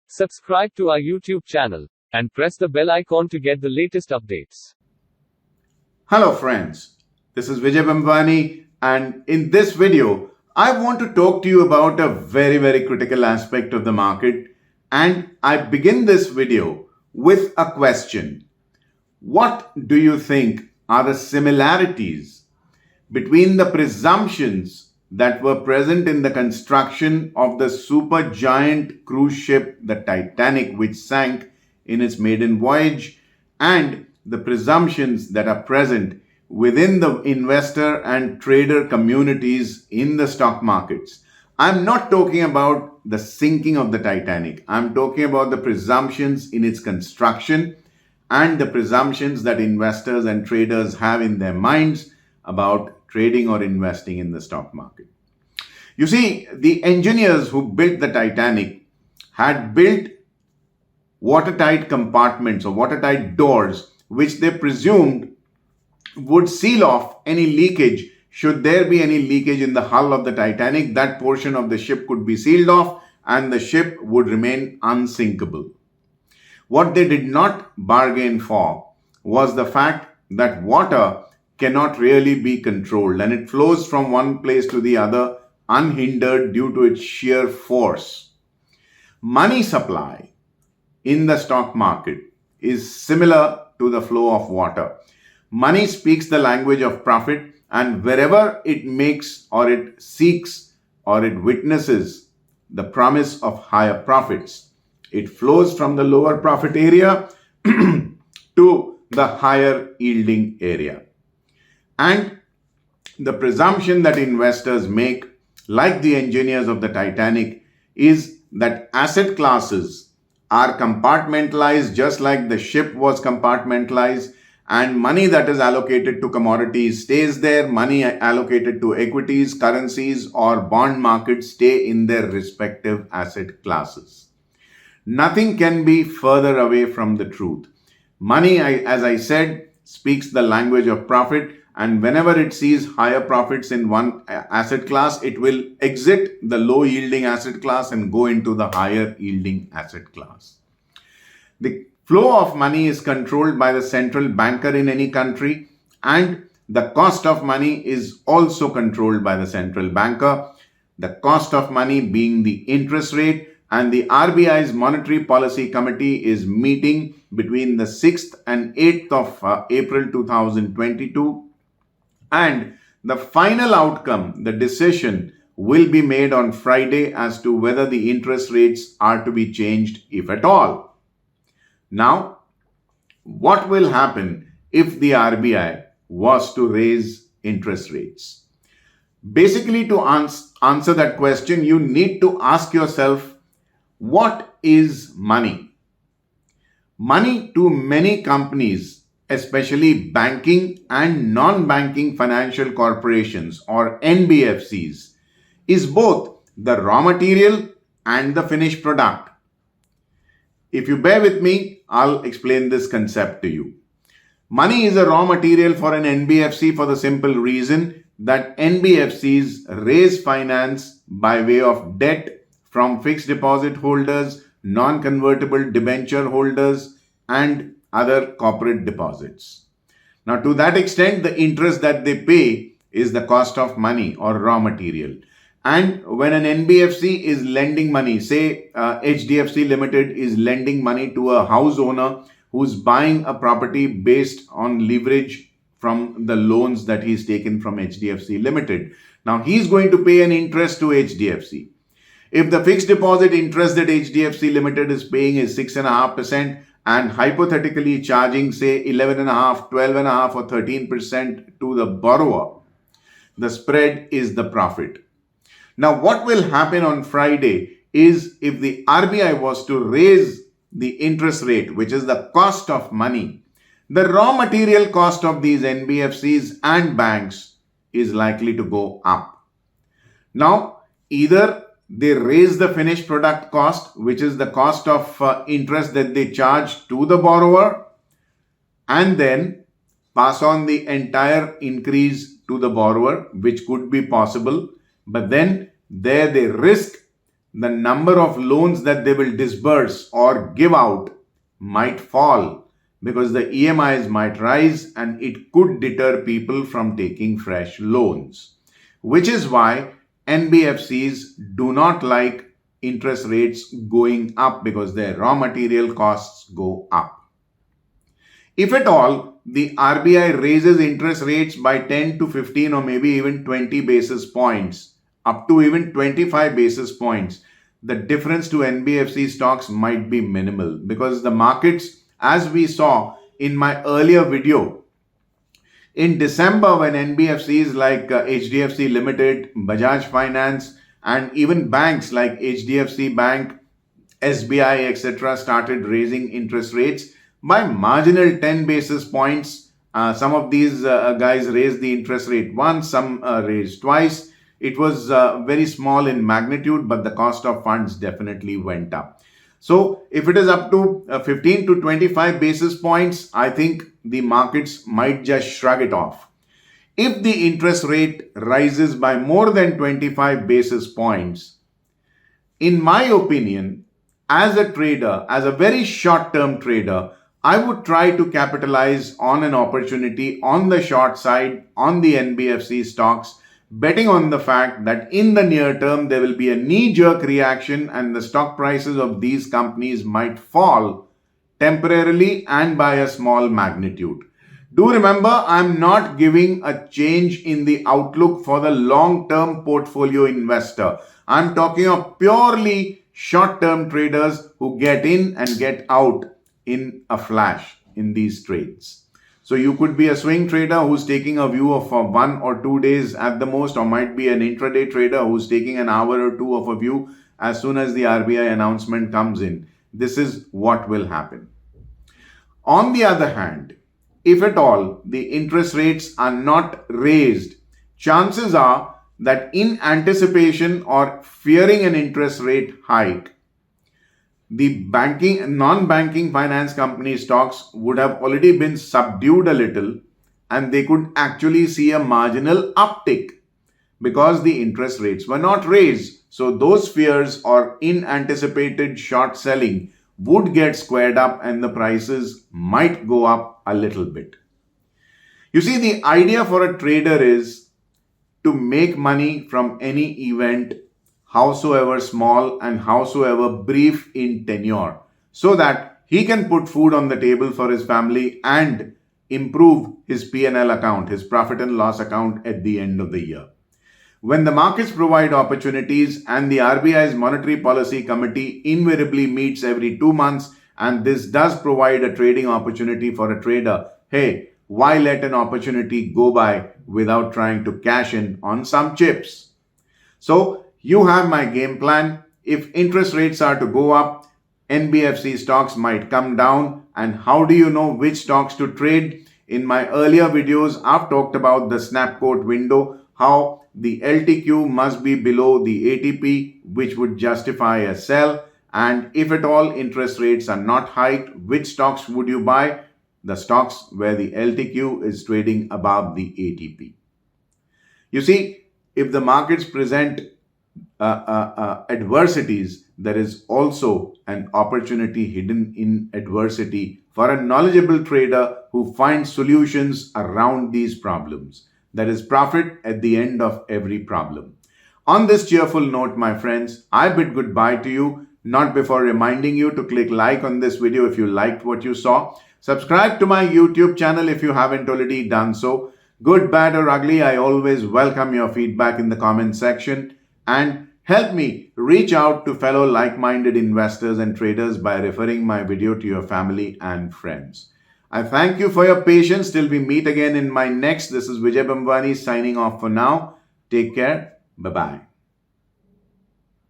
Subscribe to our YouTube channel and press the bell icon to get the latest updates. Hello friends, this is Vijay Bambani, and in this video I want to talk to you about a very critical aspect of the market, and I begin this video with a question. What do you think are the similarities between the presumptions that were present in the construction of the supergiant cruise ship, the Titanic, which sank in its maiden voyage, and the presumptions that are present within the investor and trader communities in the stock markets? I'm not talking about the sinking of the Titanic. I'm talking about the presumptions in its construction and the presumptions that investors and traders have in their minds about trading or investing in the stock market. You see, the engineers who built the Titanic had built watertight compartments or watertight doors, which they presumed would seal off any leakage. Should there be any leakage in the hull of the Titanic, that portion of the ship could be sealed off and the ship would remain unsinkable. What they did not bargain for was the fact that water cannot really be controlled and it flows from one place to the other unhindered due to its sheer force. Money supply in the stock market is similar to the flow of water. Money speaks the language of profit, and wherever it makes or it seeks or it witnesses the promise of higher profits, it flows from the lower profit area to the higher yielding area. And the presumption that investors make, like the engineers of the Titanic, is that asset classes are compartmentalized just like the ship was compartmentalized, and money that is allocated to commodities stays there, money allocated to equities, currencies, or bond markets stay in their respective asset classes. Nothing can be further away from the truth. Money, as I said, speaks the language of profit, and whenever it sees higher profits in one asset class, it will exit the low yielding asset class and go into the higher yielding asset class. The flow of money is controlled by the central banker in any country, and the cost of money is also controlled by the central banker. The cost of money being the interest rate, and the RBI's Monetary Policy Committee is meeting between the 6th and 8th of April 2022. And the final outcome, the decision, will be made on Friday as to whether the interest rates are to be changed, if at all. Now, what will happen if the RBI was to raise interest rates? Basically, to answer that question, you need to ask yourself, what is money? Money to many companies, especially banking and non-banking financial corporations or NBFCs, is both the raw material and the finished product. If you bear with me, I'll explain this concept to you. Money is a raw material for an NBFC for the simple reason that NBFCs raise finance by way of debt from fixed deposit holders, non-convertible debenture holders, and other corporate deposits. Now, to that extent, the interest that they pay is the cost of money or raw material. And when an NBFC is lending money, say HDFC Limited is lending money to a house owner who's buying a property based on leverage from the loans that he's taken from HDFC Limited. Now, he's going to pay an interest to HDFC. If the fixed deposit interest that HDFC Limited is paying is 6.5%, and hypothetically charging, say, 11.5%, 12.5%, or 13% to the borrower, the spread is the profit. Now, what will happen on Friday is if the RBI was to raise the interest rate, which is the cost of money, the raw material cost of these NBFCs and banks is likely to go up. Now, either they raise the finished product cost, which is the cost of interest that they charge to the borrower, and then pass on the entire increase to the borrower, which could be possible. But then there they risk the number of loans that they will disburse or give out might fall because the EMIs might rise and it could deter people from taking fresh loans, which is why NBFCs do not like interest rates going up because their raw material costs go up. If at all, the RBI raises interest rates by 10 to 15 or maybe even 20 basis points, up to even 25 basis points, the difference to NBFC stocks might be minimal because the markets, as we saw in my earlier video, in December when NBFCs like HDFC Limited, Bajaj Finance, and even banks like HDFC Bank, SBI, etc. started raising interest rates by marginal 10 basis points. Some of these guys raised the interest rate once, some raised twice. It was very small in magnitude, but the cost of funds definitely went up. So if it is up to 15 to 25 basis points, I think the markets might just shrug it off. If the interest rate rises by more than 25 basis points, in my opinion, as a trader, as a very short-term trader, I would try to capitalize on an opportunity on the short side on the NBFC stocks, betting on the fact that in the near term there will be a knee-jerk reaction and the stock prices of these companies might fall temporarily and by a small magnitude. Do remember, I'm not giving a change in the outlook for the long-term portfolio investor. I'm talking of purely short-term traders who get in and get out in a flash in these trades. So you could be a swing trader who's taking a view of 1 or 2 days at the most, or might be an intraday trader who's taking an hour or two of a view as soon as the RBI announcement comes in. This is what will happen. On the other hand, if at all the interest rates are not raised, chances are that in anticipation or fearing an interest rate hike, the non-banking finance company stocks would have already been subdued a little and they could actually see a marginal uptick because the interest rates were not raised. So those fears or in-anticipated short selling would get squared up and the prices might go up a little bit. You see, the idea for a trader is to make money from any event, howsoever small and howsoever brief in tenure, so that he can put food on the table for his family and improve his P&L account, his profit and loss account at the end of the year. When the markets provide opportunities and the RBI's Monetary Policy Committee invariably meets every 2 months, and this does provide a trading opportunity for a trader, hey, why let an opportunity go by without trying to cash in on some chips? So you have my game plan. If interest rates are to go up, NBFC stocks might come down. And how do you know which stocks to trade? In my earlier videos, I've talked about the snap quote window, how the LTQ must be below the ATP, which would justify a sell. And if at all interest rates are not hiked, which stocks would you buy? The stocks where the LTQ is trading above the ATP. You see, if the markets present adversities, there is also an opportunity hidden in adversity for a knowledgeable trader who finds solutions around these problems. There is profit at the end of every problem. On this cheerful note, my friends, I bid goodbye to you, not before reminding you to click like on this video if you liked what you saw. Subscribe to my YouTube channel if you haven't already done so. Good, bad or ugly, I always welcome your feedback in the comment section. And help me reach out to fellow like-minded investors and traders by referring my video to your family and friends. I thank you for your patience till we meet again in my next. This is Vijay Bambwani signing off for now. Take care. Bye-bye.